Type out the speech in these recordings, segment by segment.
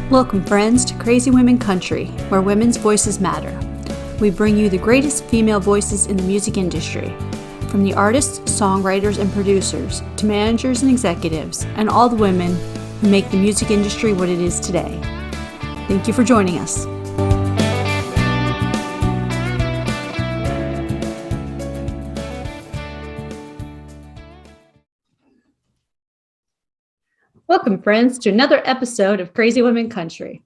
Welcome, friends, to Crazy Women Country, where women's voices matter. We bring you the greatest female voices in the music industry, from the artists, songwriters, and producers, to managers and executives, and all the women who make the music industry what it is today. Thank you for joining us. Welcome, friends, to another episode of Crazy Women Country.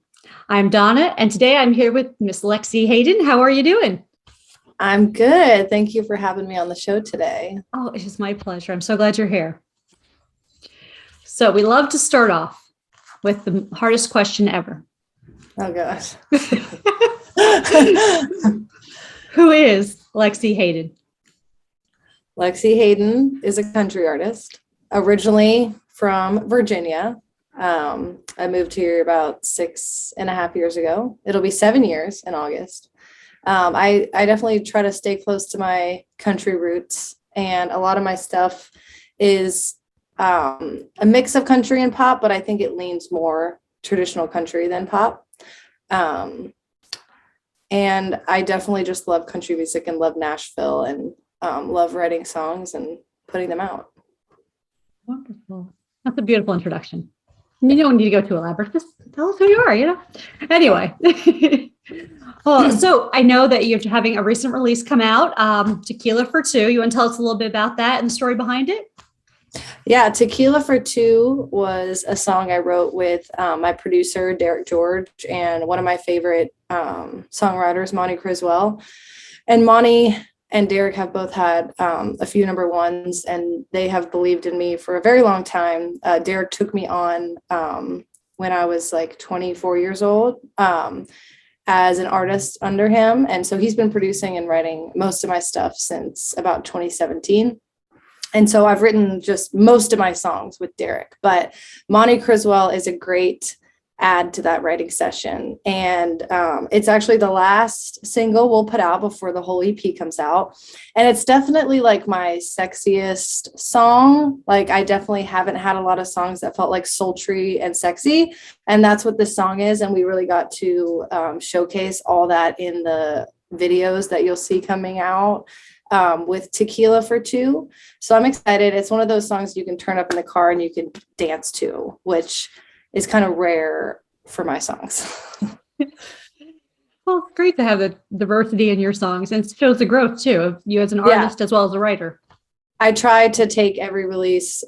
I'm Donna, and today I'm here with Miss Lexie Hayden. How are you doing? I'm good. Thank you for having me on the show today. Oh, it is my pleasure. I'm so glad you're here. So we love to start off with the hardest question ever. Oh, gosh. Who is Lexie Hayden? Lexie Hayden is a country artist, originally from Virginia. I moved here about 6.5 years ago. It'll be 7 years in August. I definitely try to stay close to my country roots, and a lot of my stuff is a mix of country and pop, but I think it leans more traditional country than pop. And I definitely just love country music and love Nashville and love writing songs and putting them out. Wonderful. That's a beautiful introduction. You don't need to go too elaborate. Just tell us who you are, Anyway. Well, so I know that you're having a recent release come out, Tequila For Two. You want to tell us a little bit about that and the story behind it? Yeah, Tequila For Two was a song I wrote with my producer, Derek George, and one of my favorite songwriters, Monty Criswell. And Monty and Derek have both had a few number ones, and they have believed in me for a very long time. Derek took me on when I was like 24 years old as an artist under him. And so he's been producing and writing most of my stuff since about 2017. And so I've written just most of my songs with Derek, but Monty Criswell is a great add to that writing session. And it's actually the last single we'll put out before the whole EP comes out. And it's definitely like my sexiest song. Like I definitely haven't had a lot of songs that felt like sultry and sexy. And that's what this song is. And we really got to showcase all that in the videos that you'll see coming out with Tequila For Two. So I'm excited. It's one of those songs you can turn up in the car and you can dance to, which is kind of rare for my songs. Well, it's great to have the diversity in your songs, and it shows the growth too of you as an artist as well as a writer. I try to take every release.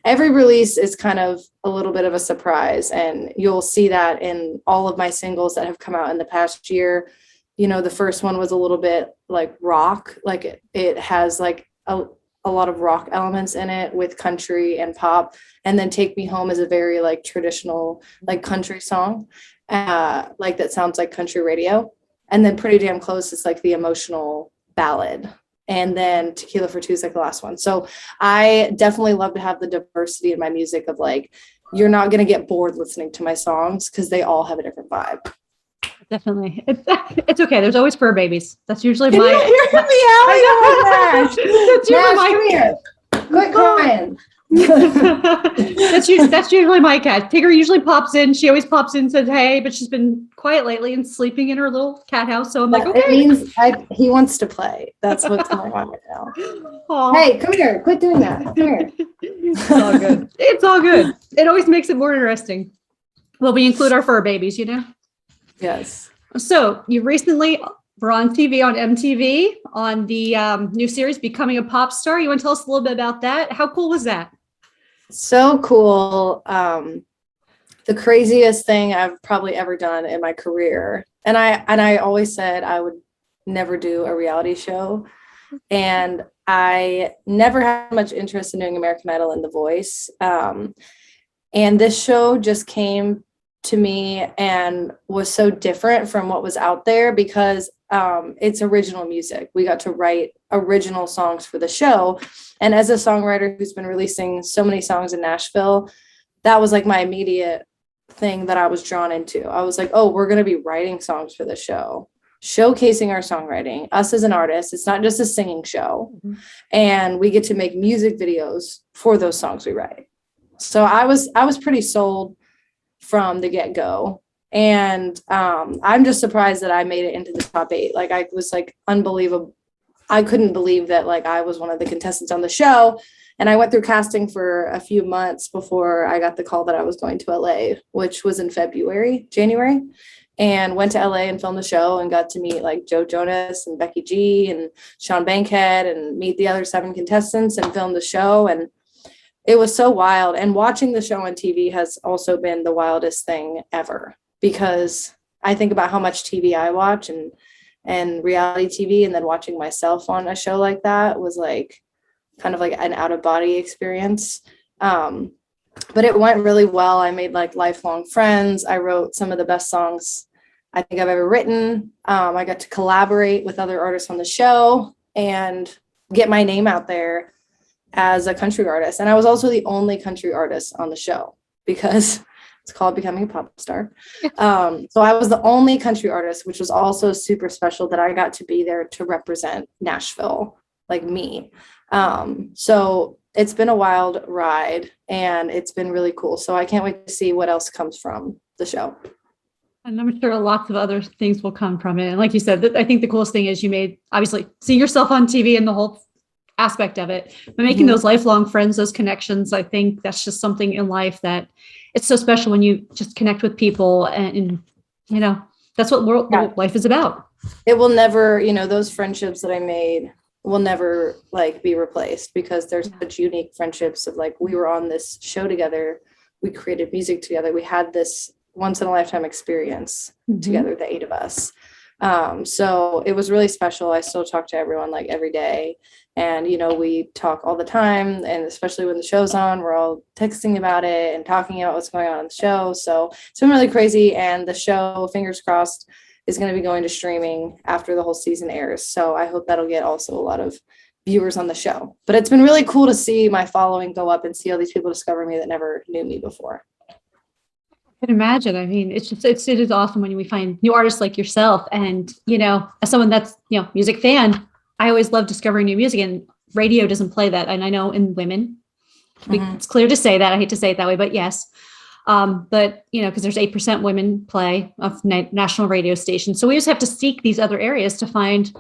Every release is kind of a little bit of a surprise, and you'll see that in all of my singles that have come out in the past year. You know, the first one was a little bit like rock, like it has like a lot of rock elements in it with country and pop. And then Take Me Home is a very like traditional like country song, like that sounds like country radio. And then Pretty Damn Close is like the emotional ballad. And then Tequila For Two is like the last one. So I definitely love to have the diversity in my music of like, you're not going to get bored listening to my songs because they all have a different vibe. Definitely. It's okay. There's always fur babies. That's usually Can my... you hear me out? That's usually my... Come here. Quit crying. That's usually my cat. Tigger usually pops in. She always pops in and says, hey, but she's been quiet lately and sleeping in her little cat house. So I'm like, okay. It means he wants to play. That's what's going on right now. Aww. Hey, come here. Quit doing that. Come here. It's all good. It's all good. It always makes it more interesting. Well, we include our fur babies, Yes. So you recently were on TV on MTV on the new series, Becoming a Pop Star. You want to tell us a little bit about that? How cool was that? So cool. The craziest thing I've probably ever done in my career. And I always said I would never do a reality show. And I never had much interest in doing American Idol and The Voice. And this show just came to me and was so different from what was out there because it's original music. We got to write original songs for the show. And as a songwriter who's been releasing so many songs in Nashville, that was like my immediate thing that I was drawn into. I was like, oh, we're going to be writing songs for the show, showcasing our songwriting, us as an artist. It's not just a singing show. Mm-hmm. And we get to make music videos for those songs we write. So I was pretty sold from the get-go. And I'm just surprised that I made it into the top 8. Like, I was like unbelievable. I couldn't believe that like I was one of the contestants on the show. And I went through casting for a few months before I got the call that I was going to LA, which was in January, and went to LA and filmed the show and got to meet like Joe Jonas and Becky G and Sean Bankhead and meet the other 7 contestants and film the show. And it was so wild. And watching the show on TV has also been the wildest thing ever, because I think about how much TV I watch and reality TV, and then watching myself on a show like that was like kind of like an out of body experience. But it went really well. I made like lifelong friends. I wrote some of the best songs I think I've ever written. I got to collaborate with other artists on the show and get my name out there as a country artist. And I was also the only country artist on the show, because it's called Becoming a Pop Star. So I was the only country artist, which was also super special that I got to be there to represent Nashville, like me. So it's been a wild ride and it's been really cool. So I can't wait to see what else comes from the show. And I'm sure lots of other things will come from it. And like you said, I think the coolest thing is you made, obviously, seeing yourself on TV and the whole aspect of it, but making those lifelong friends, those connections. I think that's just something in life that it's so special when you just connect with people, and you know, that's what life is about. It will never, those friendships that I made will never like be replaced, because there's such unique friendships of like, we were on this show together, we created music together, we had this once in a lifetime experience together, the 8 of us. So it was really special. I still talk to everyone like every day, and we talk all the time, and especially when the show's on, we're all texting about it and talking about what's going on in the show. So it's been really crazy, and the show, fingers crossed, is going to be going to streaming after the whole season airs. So I hope that'll get also a lot of viewers on the show. But it's been really cool to see my following go up and see all these people discover me that never knew me before. I can imagine. I mean, it is awesome when we find new artists like yourself. And, as someone that's, music fan, I always love discovering new music, and radio doesn't play that. And I know in women, it's clear to say that. I hate to say it that way, but yes. But, because there's 8% women play of national radio stations. So we just have to seek these other areas to find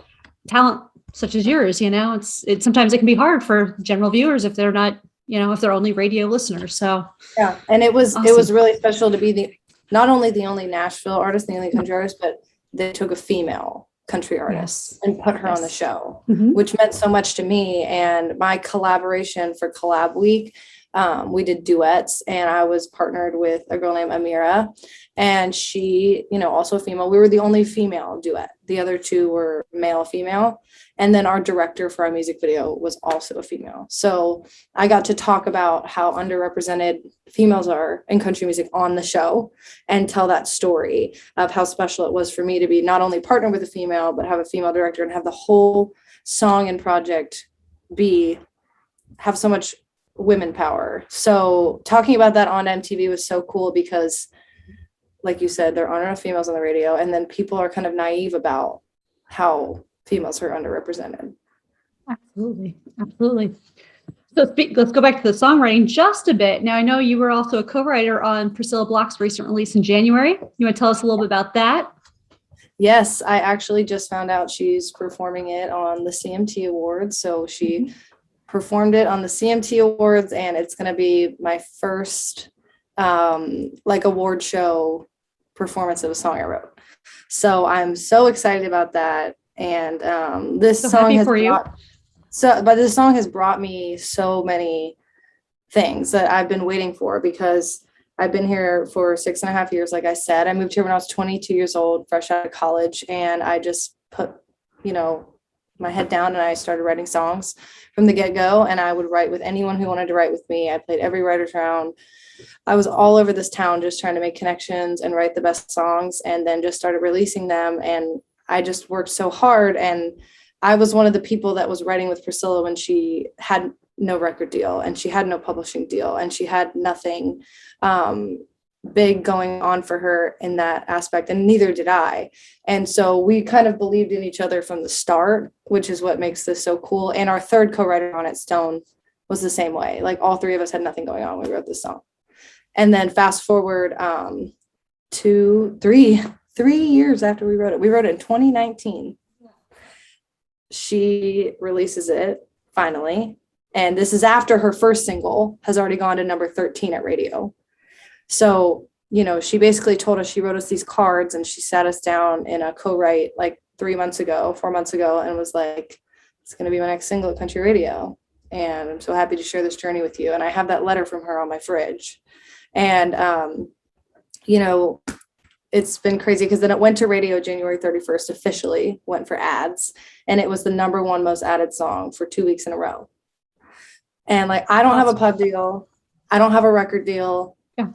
talent such as yours. It's sometimes it can be hard for general viewers if they're not, if they're only radio listeners. So yeah, and it was awesome. It was really special to be not only the only Nashville artist, the only country artist, but they took a female country artist and put her on the show, which meant so much to me. And my collaboration for Collab Week, we did duets, and I was partnered with a girl named Amira, and she, also a female. We were the only female duet. The other 2 were male, female. And then our director for our music video was also a female. So I got to talk about how underrepresented females are in country music on the show, and tell that story of how special it was for me to be not only partnered with a female, but have a female director and have the whole song and project have so much women power. So talking about that on MTV was so cool, because like you said, there aren't enough females on the radio, and then people are kind of naive about how females are underrepresented. Absolutely. So let's go back to the songwriting just a bit. Now, I know you were also a co-writer on Priscilla Block's recent release in January. You want to tell us a little bit about that? Yes, I actually just found out she's performing it on the CMT Awards. So she performed it on the CMT Awards, and it's going to be my first award show performance of a song I wrote. So I'm so excited about that. And this song has brought me so many things that I've been waiting for, because I've been here for 6.5 years. Like I said, I moved here when I was 22 years old, fresh out of college, and I just put, my head down and I started writing songs from the get-go. And I would write with anyone who wanted to write with me. I played every writer's round. I was all over this town just trying to make connections and write the best songs, and then just started releasing them. And I just worked so hard, and I was one of the people that was writing with Priscilla when she had no record deal, and she had no publishing deal, and she had nothing big going on for her in that aspect, and neither did I. And so we kind of believed in each other from the start, which is what makes this so cool. And our third co-writer on it, Stone, was the same way. Like all 3 of us had nothing going on when we wrote this song. And then fast forward 3 years after we wrote it in 2019. She releases it finally. And this is after her first single has already gone to number 13 at radio. So, she basically told us, she wrote us these cards and she sat us down in a co-write like 4 months ago, and was like, it's going to be my next single at country radio. And I'm so happy to share this journey with you. And I have that letter from her on my fridge. And, it's been crazy because then it went to radio January 31st, officially went for ads. And it was the number one most added song for 2 weeks in a row. And like, I don't have a pub deal. I don't have a record deal. Yeah.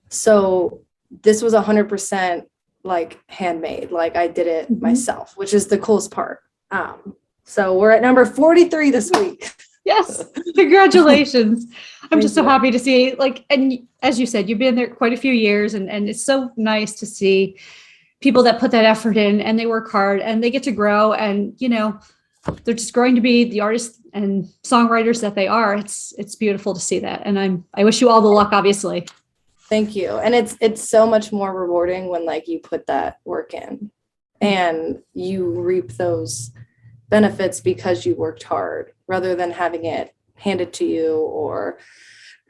So this was 100% like handmade. Like I did it myself, which is the coolest part. So we're at number 43 this week. Yes. Congratulations. I'm just so happy to see, like, and as you said, you've been there quite a few years, and it's so nice to see people that put that effort in and they work hard and they get to grow, and, they're just growing to be the artists and songwriters that they are. It's beautiful to see that. And I wish you all the luck, obviously. Thank you. And it's so much more rewarding when like you put that work in and you reap those benefits because you worked hard rather than having it handed to you or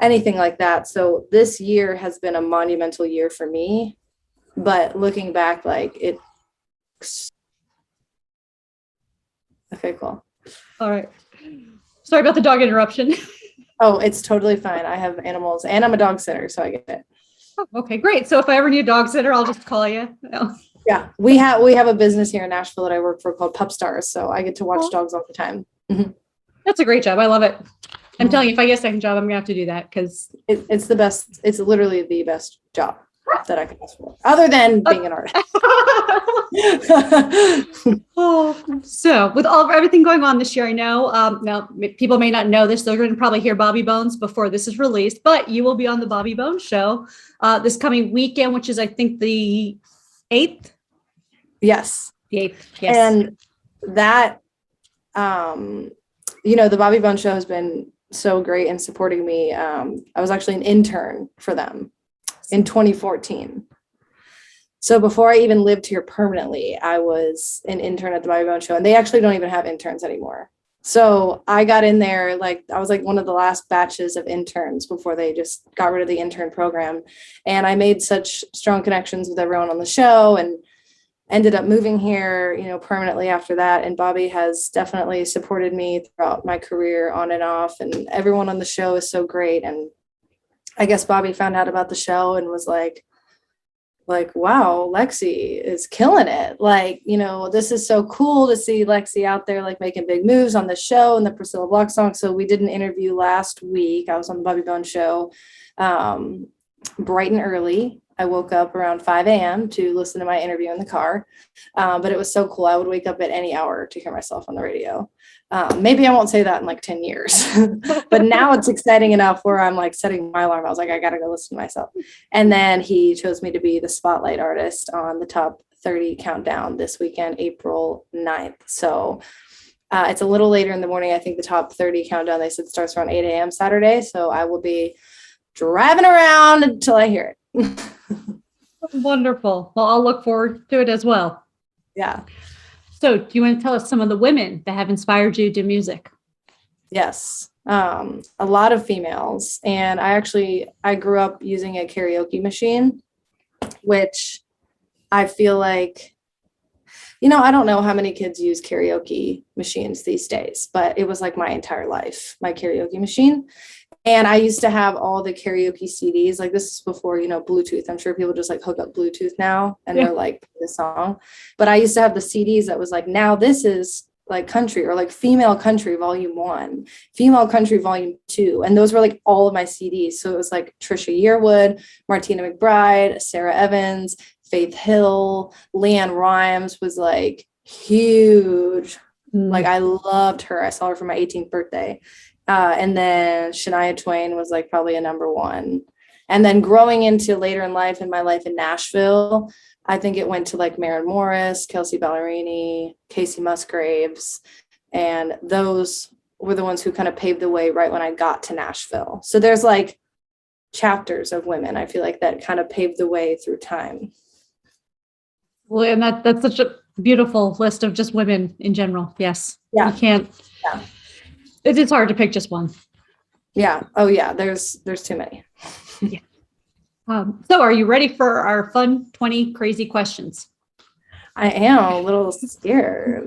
anything like that. So this year has been a monumental year for me, but looking back, like it. Okay, cool. All right. Sorry about the dog interruption. Oh, it's totally fine. I have animals and I'm a dog sitter, so I get it. Oh, okay, great. So if I ever need a dog sitter, I'll just call you. No. Yeah, we have a business here in Nashville that I work for called Pup Stars, so I get to watch dogs all the time. Mm-hmm. That's a great job. I love it. I'm telling you, if I get a second job, I'm gonna have to do that because it's the best. It's literally the best job that I can ask for, other than being an artist. So with everything going on this year, I know now people may not know this. They're going to probably hear Bobby Bones before this is released, but you will be on the Bobby Bones show this coming weekend, which is I think the 8th. Yes. The 8th. Yes. And that, the Bobby Bones show has been so great in supporting me. I was actually an intern for them in 2014. So before I even lived here permanently, I was an intern at the Bobby Bones show, and they actually don't even have interns anymore. So I got in there, like I was like one of the last batches of interns before they just got rid of the intern program. And I made such strong connections with everyone on the show and ended up moving here, permanently after that. And Bobby has definitely supported me throughout my career on and off. And everyone on the show is so great. And I guess Bobby found out about the show and was like, wow, Lexie is killing it. Like, this is so cool to see Lexie out there, like making big moves on the show and the Priscilla Block song. So we did an interview last week. I was on the Bobby Bones show, bright and early. I woke up around 5 a.m. to listen to my interview in the car. But it was so cool. I would wake up at any hour to hear myself on the radio. Maybe I won't say that in like 10 years, but now it's exciting enough where I'm like setting my alarm. I was like, I got to go listen to myself. And then he chose me to be the spotlight artist on the top 30 countdown this weekend, April 9th. So it's a little later in the morning. I think the top 30 countdown, they said, starts around 8 a.m. Saturday. So I will be driving around until I hear it. Wonderful. Well, I'll look forward to it as well. Yeah. So do you want to tell us some of the women that have inspired you to music? Yes. A lot of females. And I grew up using a karaoke machine, which I feel like, I don't know how many kids use karaoke machines these days, but it was like my entire life, my karaoke machine. And I used to have all the karaoke CDs. Like this is before, Bluetooth. I'm sure people just like hook up Bluetooth now and they're like the song. But I used to have the CDs that was like, now this is like country, or like female country volume 1, female country volume 2. And those were like all of my CDs. So it was like Trisha Yearwood, Martina McBride, Sarah Evans, Faith Hill, Leanne Rimes was like huge. Like I loved her. I saw her for my 18th birthday. And then Shania Twain was like probably a number 1. And then growing into later in life, in my life in Nashville, I think it went to like Maren Morris, Kelsey Ballerini, Casey Musgraves. And those were the ones who kind of paved the way right when I got to Nashville. So there's like chapters of women. I feel like that kind of paved the way through time. Well, and that's such a beautiful list of just women in general. Yes. Yeah. You can't. Yeah. It's hard to pick just one. Yeah. Oh yeah. There's too many. Yeah. So are you ready for our fun 20 crazy questions? I am a little scared.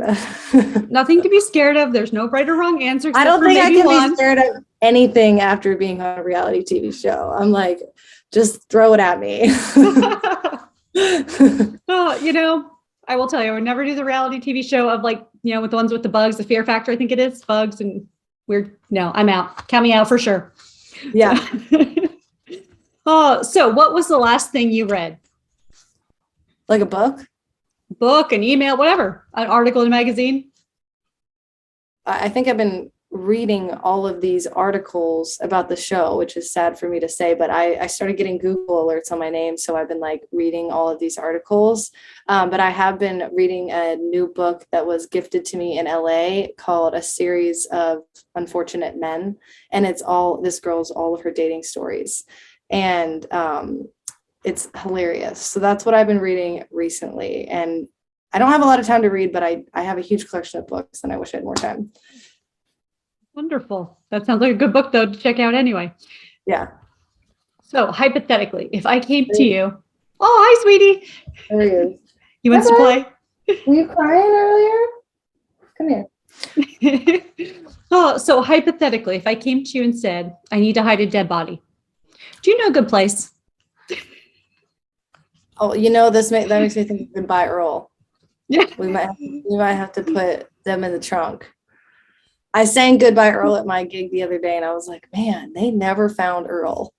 Nothing to be scared of. There's no right or wrong answer. I don't think I can be scared of anything after being on a reality TV show. I'm like, just throw it at me. Oh, I will tell you, I would never do the reality TV show of like, with the ones with the bugs, the Fear Factor, I think it is, bugs and weird. No, I'm out. Count me out for sure. Yeah. So what was the last thing you read? Like a book? Book, an email, whatever, an article in a magazine? I think I've been reading all of these articles about the show, which is sad for me to say, but I started getting Google alerts on my name. So I've been like reading all of these articles. But I have been reading a new book that was gifted to me in LA called A Series of Unfortunate Men. And it's this girl's all of her dating stories. And it's hilarious. So that's what I've been reading recently. And I don't have a lot of time to read, but I have a huge collection of books and I wish I had more time. Wonderful. That sounds like a good book, though, to check out anyway. Yeah. So hypothetically, if I came to you, oh, hi, sweetie. There he is. You want to play? Were you crying earlier? Come here. Oh, so hypothetically, if I came to you and said, I need to hide a dead body, do you know a good place? Oh, that makes me think of Goodbye Earl. Yeah. We might have to put them in the trunk. I sang Goodbye Earl at my gig the other day, and I was like, man, they never found Earl.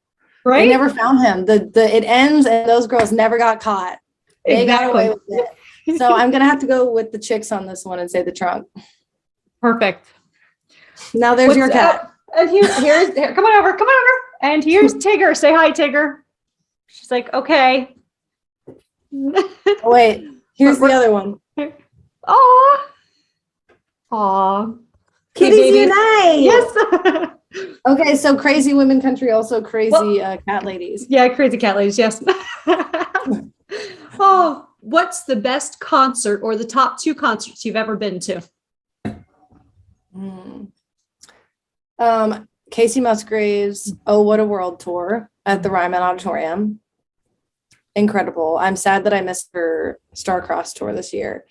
Right? They never found him. It ends, and those girls never got caught. They got away with it. So I'm gonna have to go with the chicks on this one and say the trunk. Perfect. Now there's your cat. And here's come on over. And here's Tigger. Say hi, Tigger. She's like, okay. Oh, wait, here's the other one. Aw. Kitties unite. Yes. Okay, so crazy women country, also crazy cat ladies. Yeah, crazy cat ladies, yes. Oh, what's the best concert or the top 2 concerts you've ever been to? Casey Musgraves' Oh What a World tour at the Ryman Auditorium. Incredible. I'm sad that I missed her Starcross tour this year.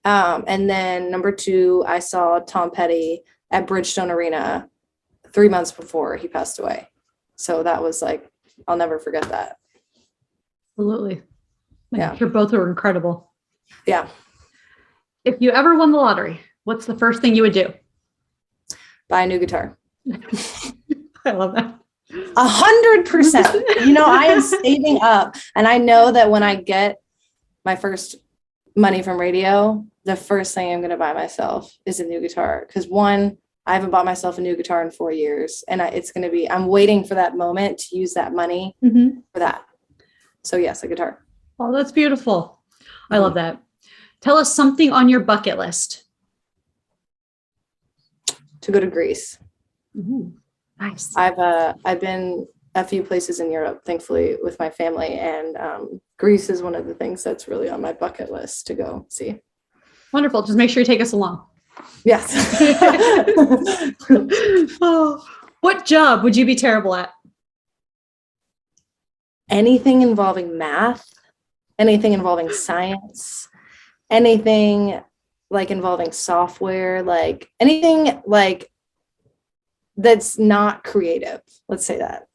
And then number 2, I saw Tom Petty at Bridgestone Arena 3 months before he passed away. So that was like, I'll never forget that. Absolutely. Yeah. I'm sure both are incredible. Yeah. If you ever won the lottery, what's the first thing you would do? Buy a new guitar. I love that. 100%. I am saving up, and I know that when I get my first money from radio, the first thing I'm going to buy myself is a new guitar. Because one, I haven't bought myself a new guitar in 4 years, and I'm waiting for that moment to use that money for that. So yes, a guitar. Oh, that's beautiful. I love that. Tell us something on your bucket list. To go to Greece. Nice. I've been a few places in Europe, thankfully, with my family, and Greece is one of the things that's really on my bucket list to go see. Wonderful. Just make sure you take us along. Yes. Oh, what job would you be terrible at? Anything involving math, anything involving science, anything like involving software, like anything like that's not creative. Let's say that.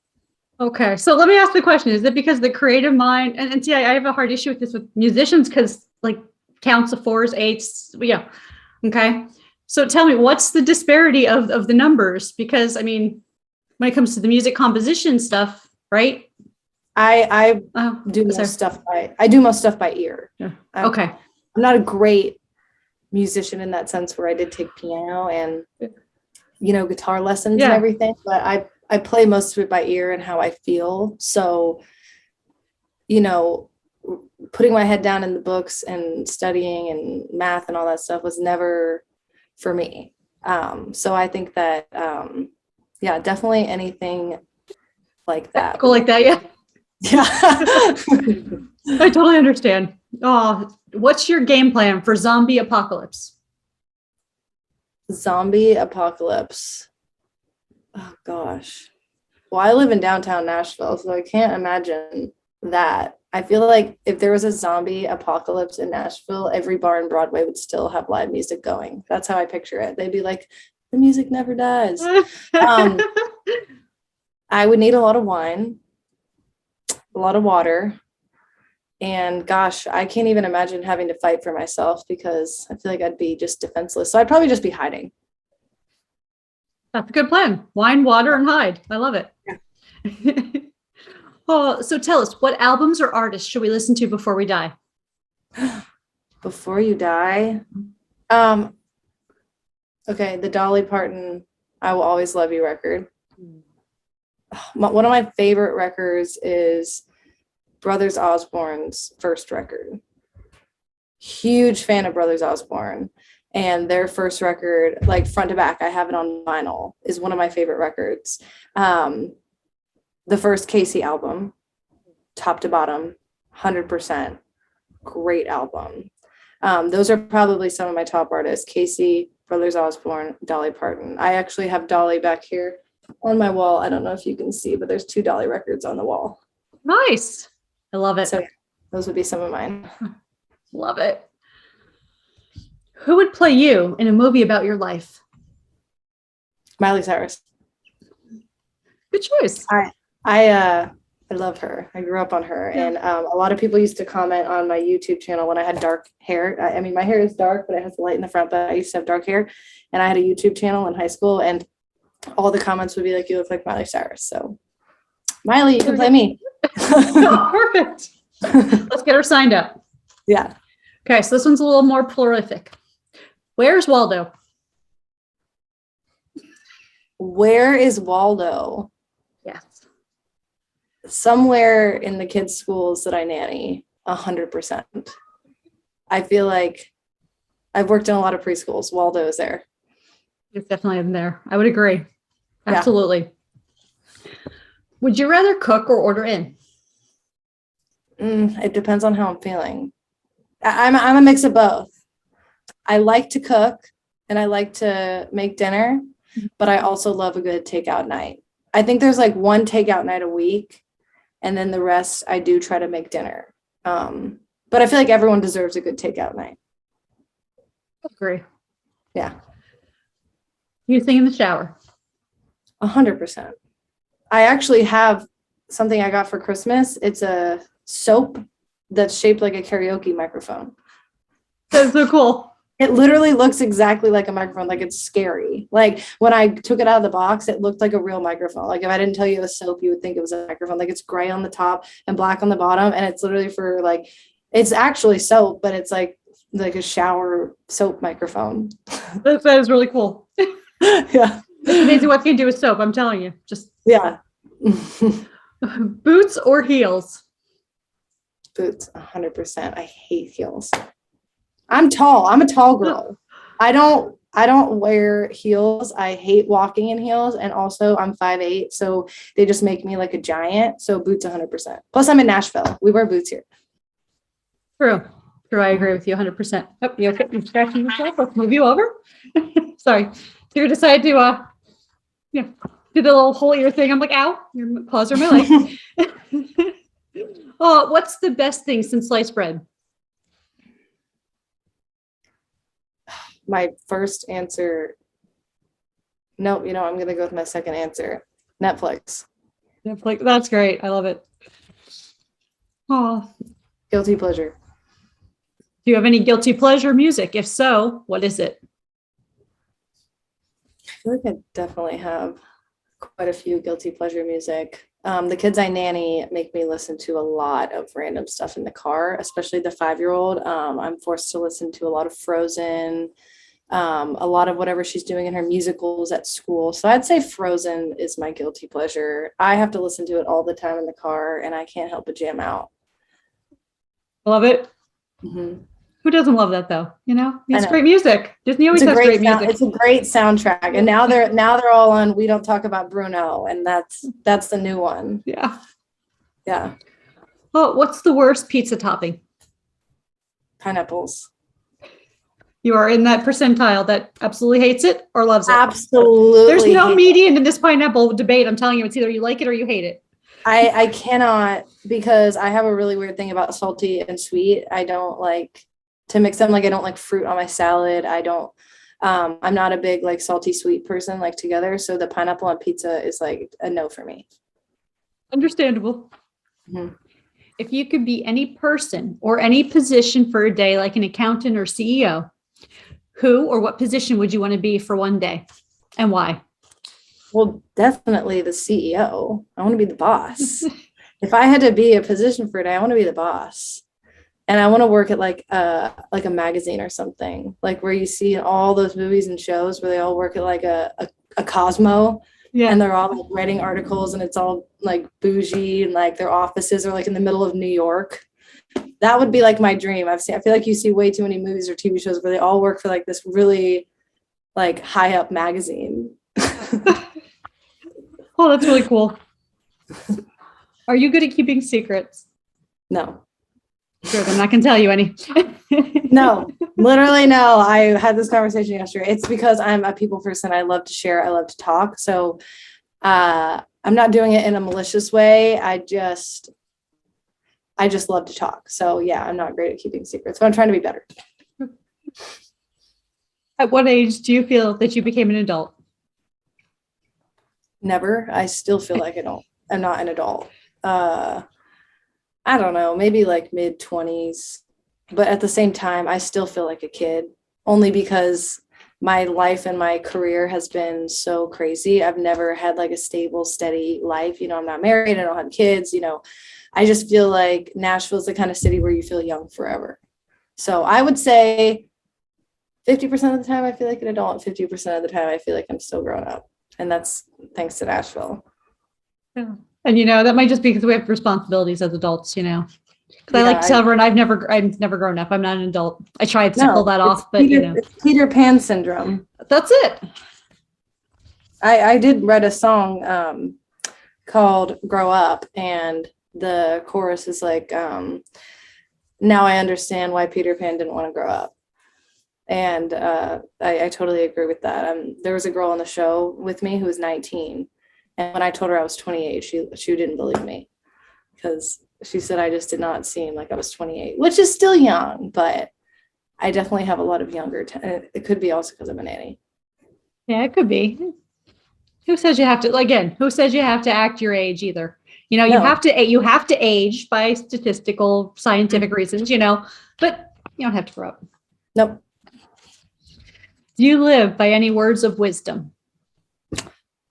Okay. So let me ask the question. Is it because the creative mind, and see, I have a hard issue with this with musicians because like counts of 4s, 8s. Yeah. Okay. So tell me, what's the disparity of the numbers? Because I mean, when it comes to the music composition stuff, right? I do most stuff by ear. Yeah. Okay. I'm not a great musician in that sense where I did take piano and, guitar lessons and everything, but I play most of it by ear and how I feel. So, putting my head down in the books and studying and math and all that stuff was never for me. So I think that, definitely anything like that. Go like that, yeah. Yeah. I totally understand. Oh, what's your game plan for zombie apocalypse? Zombie apocalypse. Oh gosh. Well, I live in downtown Nashville, so I can't imagine that. I feel like if there was a zombie apocalypse in Nashville, every bar in Broadway would still have live music going. That's how I picture it. They'd be like, the music never dies. I would need a lot of wine, a lot of water, and gosh, I can't even imagine having to fight for myself because I feel like I'd be just defenseless. So I'd probably just be hiding. That's a good plan. Wine, water, and hide. I love it. Yeah. Oh, so tell us, what albums or artists should we listen to before we die? Before you die? Okay, the Dolly Parton I Will Always Love You record. One of my favorite records is Brothers Osborne's first record. Huge fan of Brothers Osborne, and their first record, like front to back, I have it on vinyl, is one of my favorite records. The first Casey album, top to bottom, 100%, great album. Those are probably some of my top artists: Casey, Brothers Osborne, Dolly Parton. I actually have Dolly back here on my wall. I don't know if you can see, but there's 2 Dolly records on the wall. Nice. I love it. So those would be some of mine. Love it. Who would play you in a movie about your life? Miley Cyrus. Good choice. I love her. I grew up on her. Yeah. And a lot of people used to comment on my YouTube channel when I had dark hair. I mean, my hair is dark, but it has light in the front, but I used to have dark hair. And I had a YouTube channel in high school, and all the comments would be like, you look like Miley Cyrus. So Miley, you can play me. Perfect. Let's get her signed up. Yeah. Okay, so this one's a little more prolific. Where's Waldo? Where is Waldo? Yes. Somewhere in the kids' schools that I nanny, 100%. I feel like I've worked in a lot of preschools. Waldo is there. It's definitely in there. I would agree. Absolutely. Yeah. Would you rather cook or order in? It depends on how I'm feeling. I'm a mix of both. I like to cook and I like to make dinner, but I also love a good takeout night. I think there's like one takeout night a week, and then the rest I do try to make dinner. But I feel like everyone deserves a good takeout night. I agree. Yeah. You sing in the shower? 100%. I actually have something I got for Christmas. It's a soap that's shaped like a karaoke microphone. That's so cool. It literally looks exactly like a microphone. Like, it's scary. Like, when I took it out of the box, it looked like a real microphone. Like, if I didn't tell you it was soap, you would think it was a microphone. Like, it's gray on the top and black on the bottom, and it's literally for like, it's actually soap, but it's like a shower soap microphone. That is really cool. Yeah. It's amazing what you can do with soap, I'm telling you. Just yeah. Boots or heels? Boots, 100%. I hate heels. I'm tall. I'm a tall girl. I don't wear heels. I hate walking in heels, and also I'm 5'8", so they just make me like a giant. So boots, 100%. Plus, I'm in Nashville. We wear boots here. True. I agree with you 100%. Oh, you okay? You're scratching yourself. Let's move you over. Sorry. So you decided to do the little whole ear thing. I'm like, ow, your paws are my leg. Oh, what's the best thing since sliced bread? My first answer. Nope. I'm going to go with my second answer. Netflix. That's great. I love it. Oh. Guilty pleasure. Do you have any guilty pleasure music? If so, what is it? I feel like I definitely have quite a few guilty pleasure music. The kids I nanny make me listen to a lot of random stuff in the car, especially the 5-year-old. I'm forced to listen to a lot of Frozen, a lot of whatever she's doing in her musicals at school. So I'd say Frozen is my guilty pleasure. I have to listen to it all the time in the car, and I can't help but jam out. Love it. Mm-hmm. Who doesn't love that though? You know, it's know. great music. Disney always has great music. It's a great soundtrack. And now they're all on We Don't Talk About Bruno, and that's the new one. Yeah. Yeah. Well, what's the worst pizza topping? Pineapples. You are in that percentile that absolutely hates it or loves it. Absolutely. There's no median in this pineapple debate. I'm telling you, it's either you like it or you hate it. I cannot, because I have a really weird thing about salty and sweet. I don't like to mix them. Like I don't like fruit on my salad. I'm not a big like salty sweet person like together. So the pineapple on pizza is like a no for me. Understandable. Mm-hmm. If you could be any person or any position for a day, like an accountant or CEO, who or what position would you want to be for one day and why? Well, definitely the CEO. I want to be the boss. If I had to be a position for a day, I want to be the boss. And I want to work at like a magazine or something, like where you see in all those movies and shows where they all work at like a Cosmo. Yeah. And they're all like writing articles and it's all like bougie and like their offices are like in the middle of New York. That would be like my dream. I feel like you see way too many movies or TV shows where they all work for like this really like high up magazine. Oh, that's really cool. Are you good at keeping secrets? No. Good. I'm not going to tell you any. No, literally no. I had this conversation yesterday. It's because I'm a people person. I love to share. I love to talk. So I'm not doing it in a malicious way. I just love to talk. So yeah, I'm not great at keeping secrets, but I'm trying to be better. At what age do you feel that you became an adult? Never. I still feel like I'm not an adult. I don't know, maybe like mid-20s, but at the same time, I still feel like a kid, only because my life and my career has been so crazy. I've never had like a stable, steady life. You know, I'm not married. I don't have kids. You know, I just feel like Nashville is the kind of city where you feel young forever. So I would say 50% of the time I feel like an adult, 50% of the time I feel like I'm still grown up. And that's thanks to Nashville. Yeah. And, you know, that might just be because we have responsibilities as adults, you know, because I like to tell everyone I've never grown up. I'm not an adult. I tried to pull that off, but it's Peter Pan syndrome. That's it. I did write a song called Grow Up, and the chorus is like, now I understand why Peter Pan didn't want to grow up. And I totally agree with that. There was a girl on the show with me who was 19. And when I told her I was 28, she didn't believe me, because she said I just did not seem like I was 28, which is still young, but I definitely have a lot of younger. It could be also because I'm a nanny. Yeah, it could be. Who says you have to? Again, who says you have to act your age either? You know, you have to age by statistical, scientific reasons. You know, but you don't have to grow up. Nope. Do you live by any words of wisdom?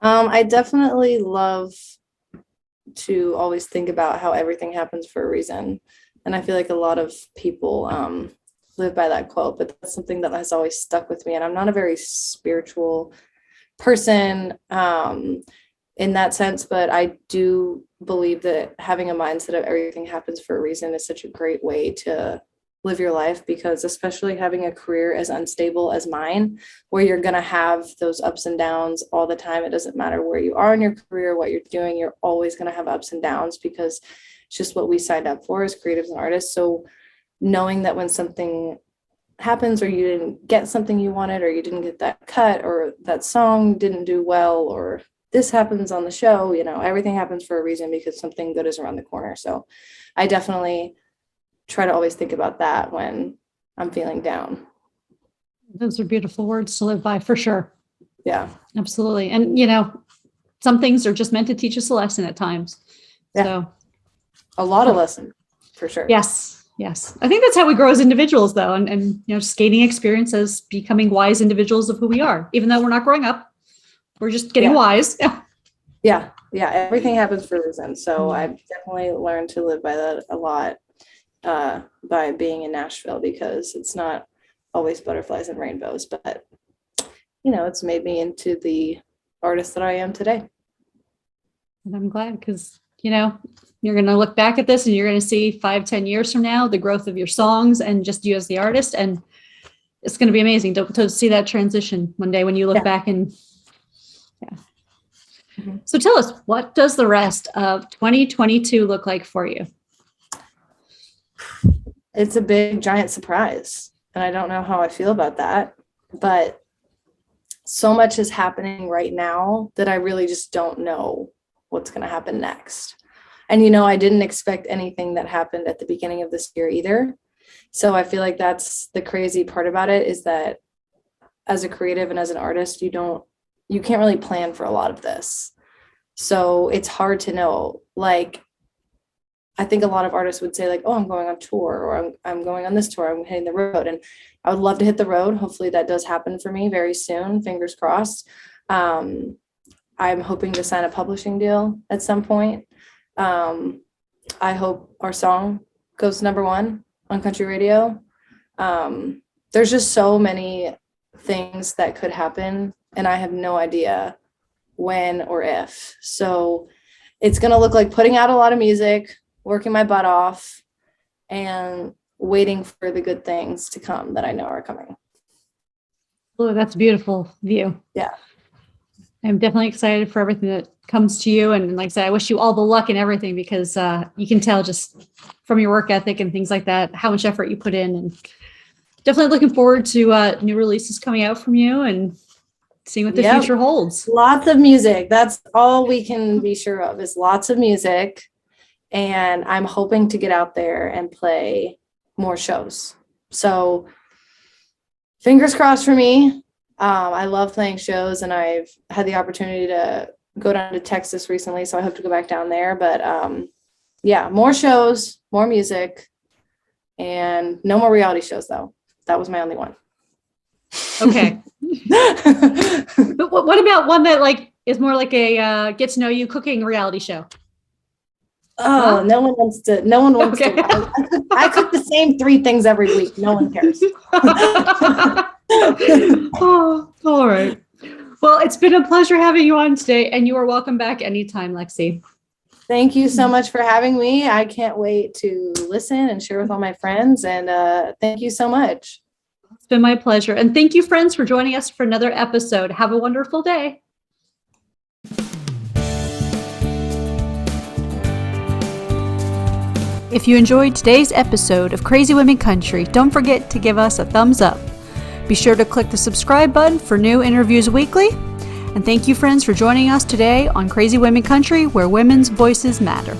I definitely love to always think about how everything happens for a reason. And I feel like a lot of people live by that quote, but that's something that has always stuck with me. And I'm not a very spiritual person in that sense, but I do believe that having a mindset of everything happens for a reason is such a great way to live your life, because especially having a career as unstable as mine, where you're going to have those ups and downs all the time. It doesn't matter where you are in your career, what you're doing, you're always going to have ups and downs, because it's just what we signed up for as creatives and artists. So knowing that when something happens, or you didn't get something you wanted, or you didn't get that cut, or that song didn't do well, or this happens on the show, you know, everything happens for a reason, because something good is around the corner. So I definitely try to always think about that when I'm feeling down. Those are beautiful words to live by, for sure. Yeah, absolutely. And, you know, some things are just meant to teach us a lesson at times. Yeah. So a lot of lessons, for sure. Yes. I think that's how we grow as individuals, though. And you know, just gaining experience as becoming wise individuals of who we are, even though we're not growing up, we're just getting wise. Yeah. Everything happens for a reason. So I've definitely learned to live by that a lot. By being in Nashville, because it's not always butterflies and rainbows, but you know, it's made me into the artist that I am today. And I'm glad, because you're going to look back at this and you're going to see 5-10 years from now, the growth of your songs and just you as the artist. And it's going to be amazing to see that transition one day when you look back and So tell us, what does the rest of 2022 look like for you? It's a big, giant surprise. And I don't know how I feel about that, but so much is happening right now that I really just don't know what's going to happen next. And, I didn't expect anything that happened at the beginning of this year either. So I feel like that's the crazy part about it, is that as a creative and as an artist, you can't really plan for a lot of this. So it's hard to know. Like, I think a lot of artists would say like, oh, I'm going on tour, or I'm going on this tour, I'm hitting the road. And I would love to hit the road. Hopefully that does happen for me very soon. Fingers crossed. I'm hoping to sign a publishing deal at some point. I hope our song goes #1 on country radio. There's just so many things that could happen, and I have no idea when or if. So it's going to look like putting out a lot of music, working my butt off, and waiting for the good things to come that I know are coming. Oh, that's a beautiful view. Yeah. I'm definitely excited for everything that comes to you. And like I said, I wish you all the luck and everything, because you can tell just from your work ethic and things like that, how much effort you put in. And definitely looking forward to new releases coming out from you and seeing what the future holds. Lots of music. That's all we can be sure of, is lots of music. And I'm hoping to get out there and play more shows. So fingers crossed for me. I love playing shows, and I've had the opportunity to go down to Texas recently, so I hope to go back down there. But more shows, more music, and no more reality shows, though. That was my only one. Okay. But what about one that is more like a get to know you cooking reality show? Oh, no one wants to. I cook the same 3 things every week. No one cares. Oh, all right. Well, it's been a pleasure having you on today, and you are welcome back anytime, Lexie. Thank you so much for having me. I can't wait to listen and share with all my friends, and thank you so much. It's been my pleasure. And thank you, friends, for joining us for another episode. Have a wonderful day. If you enjoyed today's episode of Crazy Women Country, don't forget to give us a thumbs up. Be sure to click the subscribe button for new interviews weekly. And thank you, friends, for joining us today on Crazy Women Country, where women's voices matter.